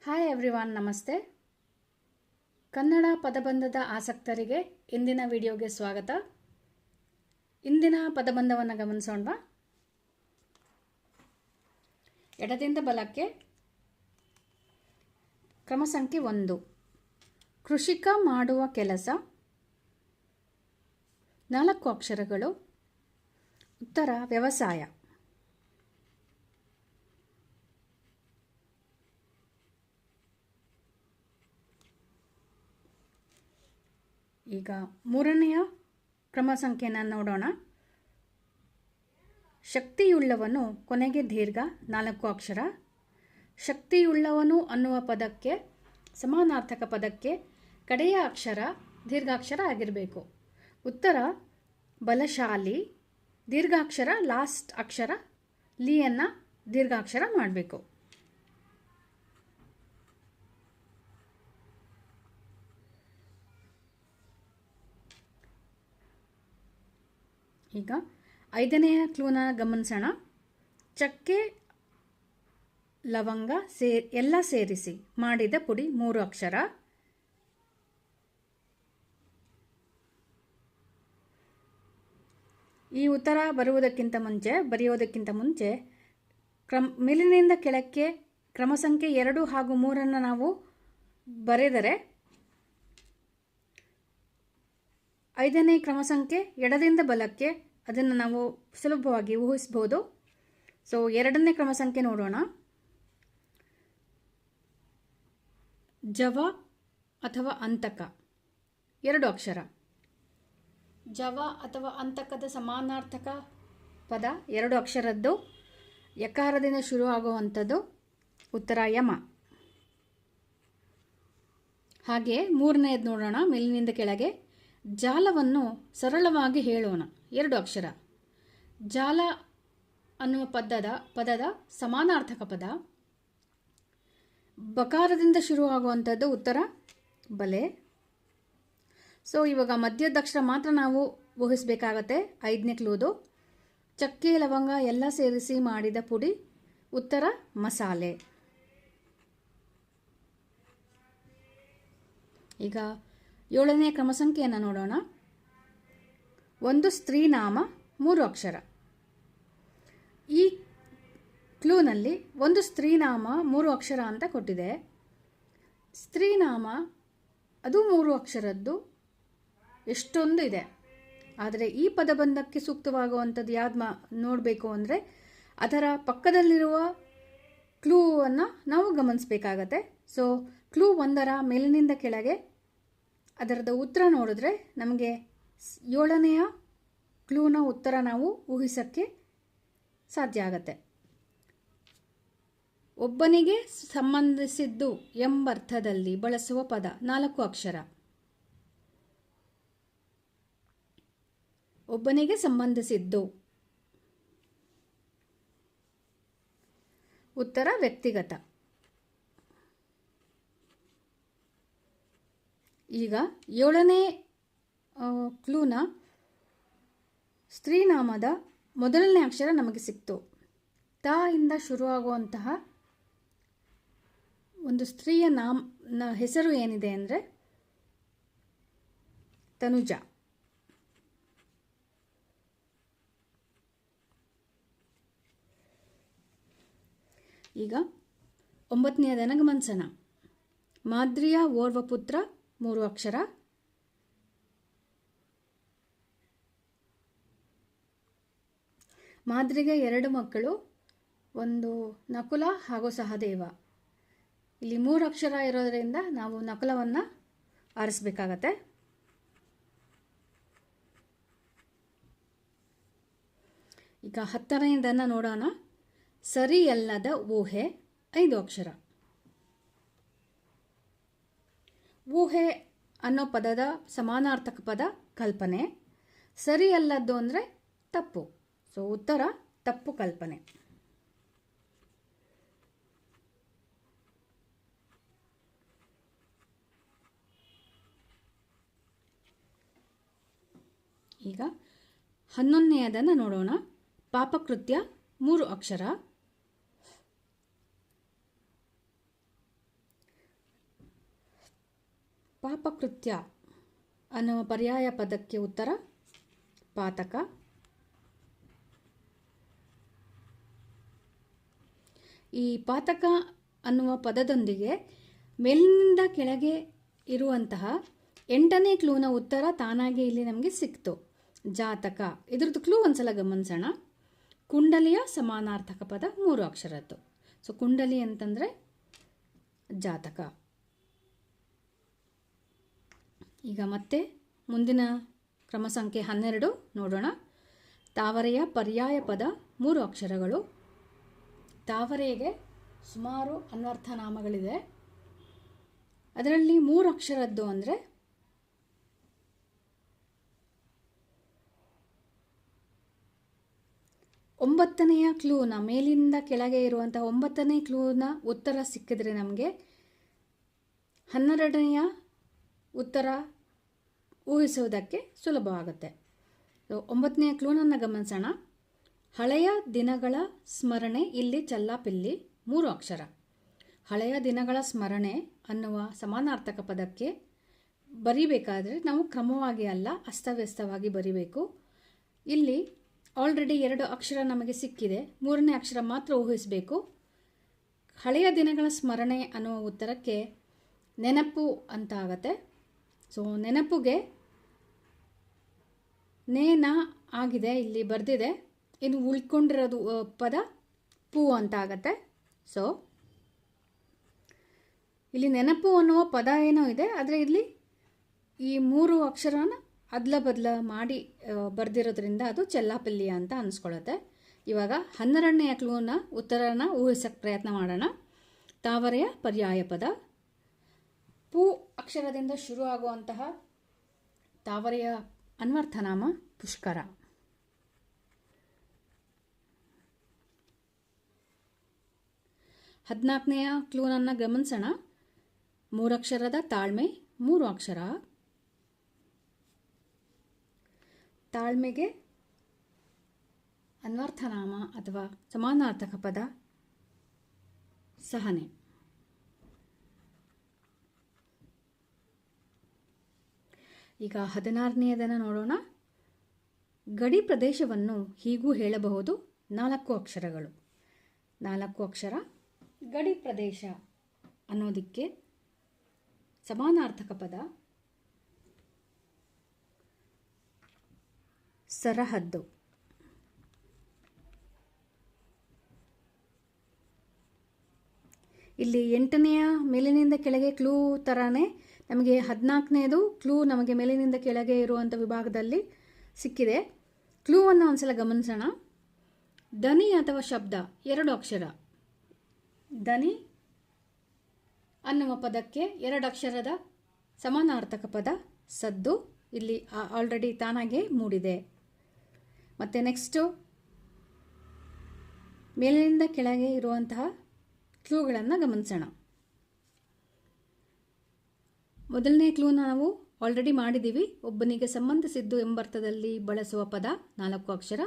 Hi everyone, ನಮಸ್ತೆ. ಕನ್ನಡ ಪದಬಂಧದ ಆಸಕ್ತರಿಗೆ ಇಂದಿನ ವಿಡಿಯೋಗೆ ಸ್ವಾಗತ. ಇಂದಿನ ಪದಬಂಧವನ್ನು ಗಮನಿಸೋಣ. ಎಡದಿಂದ ಬಲಕ್ಕೆ ಕ್ರಮ ಸಂಖ್ಯೆ 1. ಕೃಷಿಕ ಮಾಡುವ ಕೆಲಸ. 4 ಅಕ್ಷರಗಳು. ಉತ್ತರ ವ್ಯವಸಾಯ. ಈಗ ಮೂರನೆಯ ಕ್ರಮ ಸಂಖ್ಯೆಯನ್ನು ನೋಡೋಣ. ಶಕ್ತಿಯುಳ್ಳವನು ಕೊನೆಗೆ ದೀರ್ಘ 4 ಅಕ್ಷರ. ಶಕ್ತಿಯುಳ್ಳವನು ಅನ್ನುವ ಪದಕ್ಕೆ ಸಮಾನಾರ್ಥಕ ಪದಕ್ಕೆ ಕಡೆಯ ಅಕ್ಷರ ದೀರ್ಘಾಕ್ಷರ ಆಗಿರಬೇಕು. ಉತ್ತರ ಬಲಶಾಲಿ. ದೀರ್ಘಾಕ್ಷರ ಲಾಸ್ಟ್ ಅಕ್ಷರ ಲಿಯನ್ನು ದೀರ್ಘಾಕ್ಷರ ಮಾಡಬೇಕು. ಈಗ 5ನೆಯ ಕ್ಲೂನ ಗಮನಿಸೋಣ. ಚಕ್ಕೆ ಲವಂಗ ಎಲ್ಲ ಸೇರಿಸಿ ಮಾಡಿದ ಪುಡಿ 3 ಅಕ್ಷರ. ಈ ಉತ್ತರ ಬರೆಯೋದಕ್ಕಿಂತ ಮುಂಚೆ ಮೇಲಿನಿಂದ ಕೆಳಕ್ಕೆ ಕ್ರಮ ಸಂಖ್ಯೆ 2 ಹಾಗೂ 3 ನಾವು ಬರೆದರೆ 5ನೇ ಕ್ರಮ ಸಂಖ್ಯೆ ಎಡದಿಂದ ಬಲಕ್ಕೆ ಅದನ್ನು ನಾವು ಸುಲಭವಾಗಿ ಊಹಿಸಬಹುದು. ಸೊ 2ನೇ ಕ್ರಮ ಸಂಖ್ಯೆ ನೋಡೋಣ. ಜವ ಅಥವಾ ಅಂತಕ 2 ಅಕ್ಷರ. ಜವ ಅಥವಾ ಅಂತಕದ ಸಮಾನಾರ್ಥಕ ಪದ 2 ಅಕ್ಷರದ್ದು, ಯಕಾರದಿಂದ ಶುರು ಆಗುವಂಥದ್ದು. ಉತ್ತರ ಯಮ. ಹಾಗೆ 3ನೇದು ನೋಡೋಣ. ಮೇಲಿನಿಂದ ಕೆಳಗೆ ಜಾಲವನ್ನು ಸರಳವಾಗಿ ಹೇಳೋಣ 2 ಅಕ್ಷರ. ಜಾಲ ಅನ್ನುವ ಪದದ ಸಮಾನಾರ್ಥಕ ಪದ ಬಕಾರದಿಂದ ಶುರುವಾಗುವಂಥದ್ದು. ಉತ್ತರ ಬಲೆ. ಸೊ ಇವಾಗ ಮಧ್ಯದ ಅಕ್ಷರ ಮಾತ್ರ ನಾವು ಊಹಿಸಬೇಕಾಗತ್ತೆ. 5ನೇ ಕ್ಲೂದು ಚಕ್ಕೆ ಲವಂಗ ಎಲ್ಲ ಸೇರಿಸಿ ಮಾಡಿದ ಪುಡಿ. ಉತ್ತರ ಮಸಾಲೆ. ಈಗ 7ನೇ ಕ್ರಮ ಸಂಖ್ಯೆಯನ್ನು ನೋಡೋಣ. ಒಂದು ಸ್ತ್ರೀನಾಮ 3 ಅಕ್ಷರ. ಈ ಕ್ಲೂನಲ್ಲಿ ಒಂದು ಸ್ತ್ರೀನಾಮ 3 ಅಕ್ಷರ ಅಂತ ಕೊಟ್ಟಿದೆ. ಸ್ತ್ರೀನಾಮ ಅದು 3 ಅಕ್ಷರದ್ದು ಎಷ್ಟೊಂದು ಇದೆ. ಆದರೆ ಈ ಪದಬಂಧಕ್ಕೆ ಸೂಕ್ತವಾಗುವಂಥದ್ದು ಯಾವ್ದು ನೋಡಬೇಕು ಅಂದರೆ ಅದರ ಪಕ್ಕದಲ್ಲಿರುವ ಕ್ಲೂವನ್ನು ನಾವು ಗಮನಿಸಬೇಕಾಗತ್ತೆ. ಸೊ ಕ್ಲೂ 1ರ ಮೇಲಿನಿಂದ ಕೆಳಗೆ ಅದರದ್ದು ಉತ್ತರ ನೋಡಿದ್ರೆ ನಮಗೆ 7ನೆಯ ಕ್ಲೂನ ಉತ್ತರ ನಾವು ಊಹಿಸೋಕ್ಕೆ ಸಾಧ್ಯ ಆಗತ್ತೆ. ಒಬ್ಬನಿಗೆ ಸಂಬಂಧಿಸಿದ್ದು ಎಂಬರ್ಥದಲ್ಲಿ ಬಳಸುವ ಪದ 4 ಅಕ್ಷರ. ಒಬ್ಬನಿಗೆ ಸಂಬಂಧಿಸಿದ್ದು. ಉತ್ತರ ವ್ಯಕ್ತಿಗತ. ಈಗ 7ನೇ ಕ್ಲೂನ ಸ್ತ್ರೀನಾಮದ ಮೊದಲನೇ ಅಕ್ಷರ ನಮಗೆ ಸಿಕ್ತು. ತ ಇಂದ ಶುರುವಾಗುವಂತಹ ಒಂದು ಸ್ತ್ರೀಯ ಹೆಸರು ಏನಿದೆ ಅಂದರೆ ತನುಜ. ಈಗ 9ನೇದನ್ನು ಗಮನಿಸೋಣ. ಮಾದ್ರಿಯ ಓರ್ವ ಪುತ್ರ 3 ಅಕ್ಷರ. ಮಾದ್ರಿಗೆ 2 ಮಕ್ಕಳು, ಒಂದು ನಕುಲ ಹಾಗೂ ಸಹದೇವ. ಇಲ್ಲಿ 3 ಅಕ್ಷರ ಇರೋದರಿಂದ ನಾವು ನಕುಲವನ್ನು ಆರಿಸಬೇಕಾಗತ್ತೆ. ಈಗ 10ನೇದನ್ನು ನೋಡೋಣ. ಸರಿಯಲ್ಲದ ಊಹೆ 5 ಅಕ್ಷರ. ಊಹೆ ಅನ್ನೋ ಪದದ ಸಮಾನಾರ್ಥಕ ಪದ ಕಲ್ಪನೆ. ಸರಿಯಲ್ಲದ್ದು ಅಂದರೆ ತಪ್ಪು. ಸೊ ಉತ್ತರ ತಪ್ಪು ಕಲ್ಪನೆ. ಈಗ 11ನೇದನ್ನು ನೋಡೋಣ. ಪಾಪಕೃತ್ಯ 3 ಅಕ್ಷರ. ಪಾಪಕೃತ್ಯ ಅನ್ನುವ ಪರ್ಯಾಯ ಪದಕ್ಕೆ ಉತ್ತರ ಪಾತಕ. ಈ ಪಾತಕ ಅನ್ನುವ ಪದದೊಂದಿಗೆ ಮೇಲಿನಿಂದ ಕೆಳಗೆ ಇರುವಂತಹ 8ನೇ ಕ್ಲೂನ ಉತ್ತರ ತಾನಾಗಿ ಇಲ್ಲಿ ನಮಗೆ ಸಿಕ್ತು, ಜಾತಕ. ಇದ್ರದ್ದು ಕ್ಲೂ ಒಂದ್ಸಲ ಗಮನಿಸೋಣ. ಕುಂಡಲಿಯ ಸಮಾನಾರ್ಥಕ ಪದ 3 ಅಕ್ಷರದ್ದು. ಸೊ ಕುಂಡಲಿ ಅಂತಂದರೆ ಜಾತಕ. ಈಗ ಮತ್ತೆ ಮುಂದಿನ ಕ್ರಮ ಸಂಖ್ಯೆ 12 ನೋಡೋಣ. ತಾವರೆಯ ಪರ್ಯಾಯ ಪದ 3 ಅಕ್ಷರಗಳು. ತಾವರೆಗೆ ಸುಮಾರು ಅನ್ವರ್ಥ ನಾಮಗಳಿದೆ. ಅದರಲ್ಲಿ 3 ಅಕ್ಷರದ್ದು ಅಂದರೆ ಒಂಬತ್ತನೆಯ ಕ್ಲೂನ ಮೇಲಿಂದ ಕೆಳಗೆ ಇರುವಂತಹ 9ನೇ ಕ್ಲೂನ ಉತ್ತರ ಸಿಕ್ಕಿದ್ರೆ ನಮಗೆ 12ನೆಯ ಉತ್ತರ ಊಹಿಸುವುದಕ್ಕೆ ಸುಲಭವಾಗುತ್ತೆ. 9ನೇ ಕ್ಲೂನನ್ನು ಗಮನಿಸೋಣ. ಹಳೆಯ ದಿನಗಳ ಸ್ಮರಣೆ, ಇಲ್ಲಿ ಚಲ್ಲಾಪಿಲ್ಲಿ 3 ಅಕ್ಷರ. ಹಳೆಯ ದಿನಗಳ ಸ್ಮರಣೆ ಅನ್ನುವ ಸಮಾನಾರ್ಥಕ ಪದಕ್ಕೆ ಬರಿಬೇಕಾದ್ರೆ ನಾವು ಕ್ರಮವಾಗಿ ಅಲ್ಲ, ಅಸ್ತವ್ಯಸ್ತವಾಗಿ ಬರಿಬೇಕು. ಇಲ್ಲಿ ಆಲ್ರೆಡಿ 2 ಅಕ್ಷರ ನಮಗೆ ಸಿಕ್ಕಿದೆ, 3ನೇ ಅಕ್ಷರ ಮಾತ್ರ ಊಹಿಸಬೇಕು. ಹಳೆಯ ದಿನಗಳ ಸ್ಮರಣೆ ಅನ್ನುವ ಉತ್ತರಕ್ಕೆ ನೆನಪು ಅಂತ ಆಗತ್ತೆ. ಸೊ ನೆನಪುಗೆ ನೇನ ಆಗಿದೆ, ಇಲ್ಲಿ ಬರೆದಿದೆ. ಇನ್ನು ಉಳ್ಕೊಂಡಿರೋದು ಪದ ಪೂ ಅಂತ ಆಗತ್ತೆ. ಸೊ ಇಲ್ಲಿ ನೆನಪು ಅನ್ನುವ ಪದ ಏನೋ ಇದೆ, ಆದರೆ ಇಲ್ಲಿ ಈ 3 ಅಕ್ಷರನ ಅದ್ಲ ಬದಲ ಮಾಡಿ ಬರೆದಿರೋದ್ರಿಂದ ಅದು ಚೆಲ್ಲಾಪಿಲ್ಲಿ ಅಂತ ಅನಿಸ್ಕೊಳ್ಳುತ್ತೆ. ಇವಾಗ 12ನೆಯ ಕ್ಲೂನ ಉತ್ತರನ ಊಹಿಸೋಕ್ಕೆ ಪ್ರಯತ್ನ ಮಾಡೋಣ. ತಾವರೆಯ ಪರ್ಯಾಯ ಪದ ಪೂ ಅಕ್ಷರದಿಂದ ಶುರು ಆಗುವಂತಹ ತಾವರೆಯ ಅನ್ವರ್ಥನಾಮ ಪುಷ್ಕರ. ಹದಿನಾಲ್ಕನೆಯ ಕ್ಲೂನನ್ನು ಗಮನಿಸೋಣ. 3 ಅಕ್ಷರದ ತಾಳ್ಮೆ, 3 ಅಕ್ಷರ. ತಾಳ್ಮೆಗೆ ಅನ್ವರ್ಥನಾಮ ಅಥವಾ ಸಮಾನಾರ್ಥಕ ಪದ ಸಹನೆ. ಈಗ 16ನೇದನ್ನು ನೋಡೋಣ. ಗಡಿ ಪ್ರದೇಶವನ್ನು ಹೀಗೂ ಹೇಳಬಹುದು, 4 ಅಕ್ಷರಗಳು. 4 ಅಕ್ಷರ ಗಡಿ ಪ್ರದೇಶ ಅನ್ನೋದಕ್ಕೆ ಸಮಾನಾರ್ಥಕ ಪದ ಸರಹದ್ದು. ಇಲ್ಲಿ 8ನೆಯ ಮೇಲಿನಿಂದ ಕೆಳಗೆ ಕ್ಲೂ ಥರನೇ ನಮಗೆ 14ನೇದು ಕ್ಲೂ ನಮಗೆ ಮೇಲಿನಿಂದ ಕೆಳಗೆ ಇರುವಂಥ ವಿಭಾಗದಲ್ಲಿ ಸಿಕ್ಕಿದೆ. ಕ್ಲೂವನ್ನು ಒಂದ್ಸಲ ಗಮನಿಸೋಣ. ದನಿ ಅಥವಾ ಶಬ್ದ 2 ಅಕ್ಷರ. ದನಿ ಅನ್ನುವ ಪದಕ್ಕೆ 2 ಅಕ್ಷರದ ಸಮಾನಾರ್ಥಕ ಪದ ಸದ್ದು. ಇಲ್ಲಿ ಆಲ್ರೆಡಿ ತಾನಾಗೆ ಮೂಡಿದೆ. ಮತ್ತು ನೆಕ್ಸ್ಟು ಮೇಲಿನಿಂದ ಕೆಳಗೆ ಇರುವಂತಹ ಕ್ಲೂಗಳನ್ನು ಗಮನಿಸೋಣ. ಮೊದಲನೇ ಕ್ಲೂನ ನಾವು ಆಲ್ರೆಡಿ ಮಾಡಿದ್ದೀವಿ. ಒಬ್ಬನಿಗೆ ಸಂಬಂಧಿಸಿದ್ದು ಎಂಬರ್ಥದಲ್ಲಿ ಬಳಸುವ ಪದ 4 ಅಕ್ಷರ,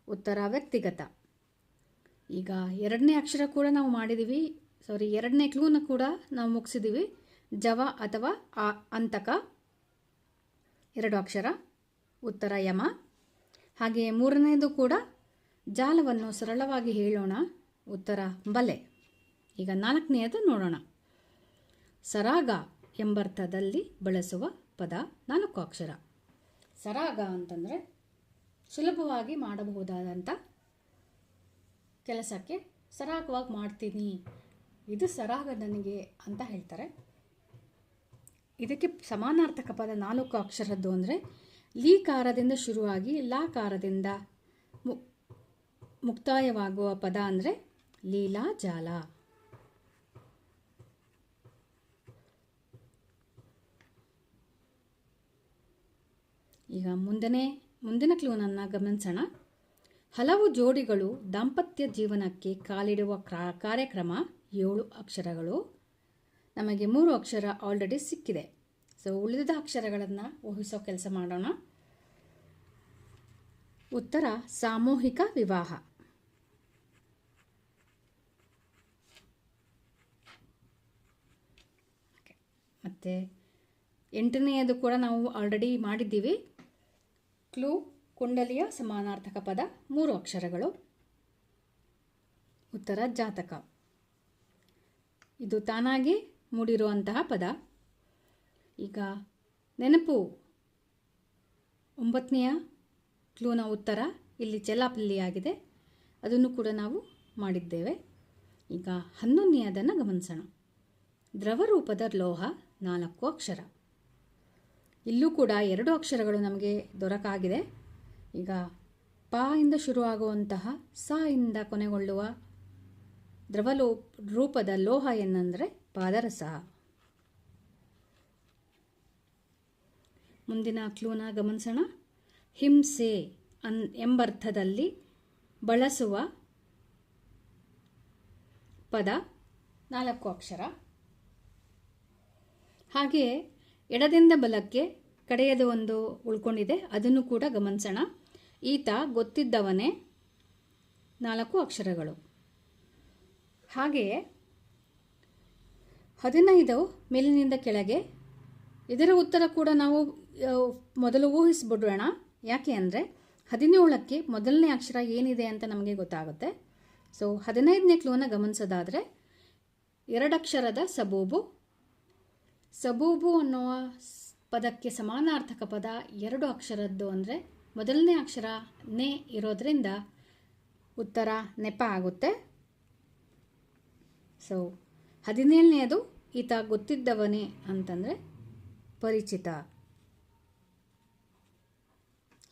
ಉತ್ತರ ವ್ಯಕ್ತಿಗತ. ಈಗ 2ನೇ ಅಕ್ಷರ ಕೂಡ ನಾವು ಮಾಡಿದ್ದೀವಿ, 2ನೇ ಕ್ಲೂನ ಕೂಡ ನಾವು ಮುಗಿಸಿದ್ದೀವಿ. ಜವ ಅಥವಾ ಅಂತಕ 2 ಅಕ್ಷರ, ಉತ್ತರ ಯಮ. ಹಾಗೆ 3ನೇದು ಕೂಡ ಜಾಲವನ್ನು ಸರಳವಾಗಿ ಹೇಳೋಣ, ಉತ್ತರ ಬಲೆ. ಈಗ 4ನೇದು ನೋಡೋಣ. ಸರಾಗ ಎಂಬರ್ಥದಲ್ಲಿ ಬಳಸುವ ಪದ 4 ಅಕ್ಷರ. ಸರಾಗ ಅಂತಂದರೆ ಸುಲಭವಾಗಿ ಮಾಡಬಹುದಾದಂಥ ಕೆಲಸಕ್ಕೆ ಸರಾಗವಾಗಿ ಮಾಡ್ತೀನಿ, ಇದು ಸರಾಗ ನನಗೆ ಅಂತ ಹೇಳ್ತಾರೆ. ಇದಕ್ಕೆ ಸಮಾನಾರ್ಥಕ ಪದ 4 ಅಕ್ಷರದ್ದು ಅಂದರೆ ಲೀಕಾರದಿಂದ ಶುರುವಾಗಿ ಲಾಕಾರದಿಂದ ಮುಕ್ತಾಯವಾಗುವ ಪದ ಅಂದರೆ ಲೀಲಾ ಜಾಲ. ಈಗ ಮುಂದಿನ ಕ್ಲೂನನ್ನು ಗಮನಿಸೋಣ. ಹಲವು ಜೋಡಿಗಳು ದಾಂಪತ್ಯ ಜೀವನಕ್ಕೆ ಕಾಲಿಡುವ ಕಾರ್ಯಕ್ರಮ 7 ಅಕ್ಷರಗಳು. ನಮಗೆ 3 ಅಕ್ಷರ ಆಲ್ರೆಡಿ ಸಿಕ್ಕಿದೆ. ಸೊ ಉಳಿದ ಅಕ್ಷರಗಳನ್ನು ಊಹಿಸೋ ಕೆಲಸ ಮಾಡೋಣ. ಉತ್ತರ ಸಾಮೂಹಿಕ ವಿವಾಹ. ಮತ್ತು 8ನೇದು ಕೂಡ ನಾವು ಆಲ್ರೆಡಿ ಮಾಡಿದ್ದೀವಿ. ಕ್ಲೂ ಕುಂಡಲಿಯ ಸಮಾನಾರ್ಥಕ ಪದ 3 ಅಕ್ಷರಗಳು. ಉತ್ತರ ಜಾತಕ. ಇದು ತಾನಾಗಿ ಮೂಡಿರುವಂತಹ ಪದ. ಈಗ ನೆನಪು 9ನೆಯ ಕ್ಲೂನ ಉತ್ತರ ಇಲ್ಲಿ ಚೆಲ್ಲಾಪಿಲ್ಲಿಯಾಗಿದೆ. ಅದನ್ನು ಕೂಡ ನಾವು ಮಾಡಿದ್ದೇವೆ. ಈಗ 11ನೇದನ್ನು ಗಮನಿಸೋಣ. ದ್ರವರೂಪದ ಲೋಹ 4 ಅಕ್ಷರ. ಇಲ್ಲೂ ಕೂಡ 2 ಅಕ್ಷರಗಳು ನಮಗೆ ದೊರಕಾಗಿದೆ. ಈಗ ಪ ಇಂದ ಶುರುವಾಗುವಂತಹ ಸ ಇಂದ ಕೊನೆಗೊಳ್ಳುವ ರೂಪದ ಲೋಹ ಏನಂದರೆ ಪಾದರಸ. ಮುಂದಿನ ಕ್ಲೂನ ಗಮನಿಸೋಣ. ಹಿಂಸೆ ಎಂಬರ್ಥದಲ್ಲಿ ಬಳಸುವ ಪದ 4 ಅಕ್ಷರ. ಹಾಗೆಯೇ ಎಡದಿಂದ ಬಲಕ್ಕೆ ಕಡೆಯದು ಒಂದು ಉಳ್ಕೊಂಡಿದೆ, ಅದನ್ನು ಕೂಡ ಗಮನಿಸೋಣ. ಈತ ಗೊತ್ತಿದ್ದವನೇ 4 ಅಕ್ಷರಗಳು. ಹಾಗೆಯೇ 15 ಮೇಲಿನಿಂದ ಕೆಳಗೆ. ಇದರ ಉತ್ತರ ಕೂಡ ನಾವು ಮೊದಲು ಊಹಿಸ್ಬಿಡೋಣ. ಯಾಕೆ ಅಂದರೆ 17ಕ್ಕೆ ಮೊದಲನೇ ಅಕ್ಷರ ಏನಿದೆ ಅಂತ ನಮಗೆ ಗೊತ್ತಾಗುತ್ತೆ. ಸೊ 15ನೇ ಕ್ಲೂನ ಗಮನಿಸೋದಾದರೆ 2 ಅಕ್ಷರದ ಸಬೂಬು. ಸಬೂಬು ಅನ್ನುವ ಪದಕ್ಕೆ ಸಮಾನಾರ್ಥಕ ಪದ 2 ಅಕ್ಷರದ್ದು ಅಂದರೆ ಮೊದಲನೇ ಅಕ್ಷರ ನೆ ಇರೋದ್ರಿಂದ ಉತ್ತರ ನೆಪ ಆಗುತ್ತೆ. ಸೊ 17ನೇದು ಈತ ಗೊತ್ತಿದ್ದವನೇ ಅಂತಂದರೆ ಪರಿಚಿತ.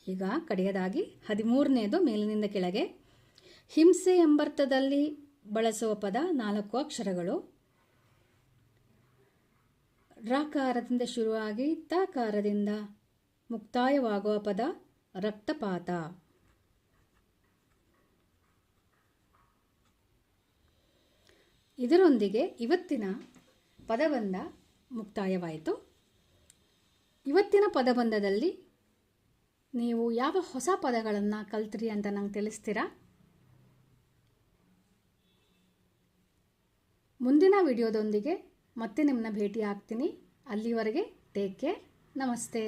ಈಗ ಕಡೆಯದಾಗಿ 13ನೇದು ಮೇಲಿನಿಂದ ಕೆಳಗೆ. ಹಿಂಸೆ ಎಂಬರ್ಥದಲ್ಲಿ ಬಳಸುವ ಪದ 4 ಅಕ್ಷರಗಳು. ರಾಕಾರದಿಂದ ಶುರುವಾಗಿ ತಕಾರದಿಂದ ಮುಕ್ತಾಯವಾಗುವ ಪದ ರಕ್ತಪಾತ. ಇದರೊಂದಿಗೆ ಇವತ್ತಿನ ಪದಬಂಧ ಮುಕ್ತಾಯವಾಯಿತು. ಇವತ್ತಿನ ಪದಬಂಧದಲ್ಲಿ ನೀವು ಯಾವ ಹೊಸ ಪದಗಳನ್ನು ಕಲ್ತ್ರಿ ಅಂತ ನಂಗೆ ತಿಳಿಸ್ತೀರಾ? ಮುಂದಿನ ವಿಡಿಯೋದೊಂದಿಗೆ ಮತ್ತೆ ನಿಮ್ಮನ್ನ ಭೇಟಿ ಆಗ್ತೀನಿ. ಅಲ್ಲಿವರೆಗೆ ಟೇಕ್ ಕೇರ್. ನಮಸ್ತೆ.